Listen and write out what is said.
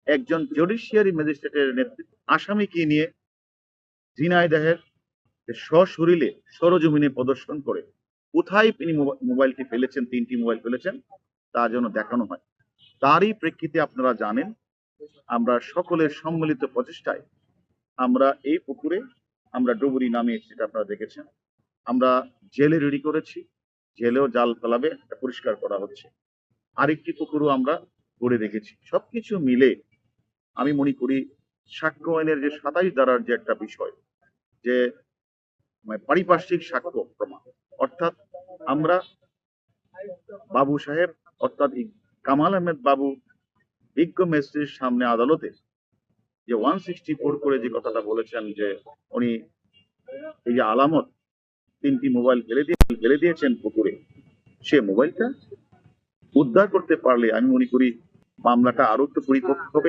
একজন জুডিশিয়ারি ম্যাজিস্ট্রেটের নেতৃত্ব আসামিকে নিয়ে ঝিনাইদহের সশরীরে সরজমিনে প্রদর্শন করে কোথায় তিনি মোবাইলটি ফেলেছেন, 3টি মোবাইল ফেলেছেন, তা যেন দেখানো হয়। তারই প্রেক্ষিতে আপনারা জানেন, আমরা সকলের সম্মিলিত প্রচেষ্টায় আমরা এই পুকুরে আমরা ডুবুরি নামিয়েছি, যেটা আপনারা দেখেছেন। আমরা জেলে রেডি করেছি, জেলেও জাল ফেলাবে, এটা পরিষ্কার করা হচ্ছে। আরেকটি পুকুরও আমরা গড়ে রেখেছি। সবকিছু মিলে আমি মনে করি সাক্ষ্য আইনের যে 27 ধারার যে একটা বিষয়, যে পারিপার্শ্বিক সাক্ষ্য প্রমাণ, অর্থাৎ আমরা বাবু সাহেব অর্থাৎ কামাল আহমেদ বাবু বিজ্ঞ ম্যাজিস্ট্রেটের সামনে আদালতে যে 164 করে যে কথাটা বলেছেন, যে উনি এই যে আলামত 3টি মোবাইল ফেলে দিয়েছেন পুকুরে, সে মোবাইলটা উদ্ধার করতে পারলে আমি মনে করি মামলাটা আরো একটু পরিপক্ক হবে।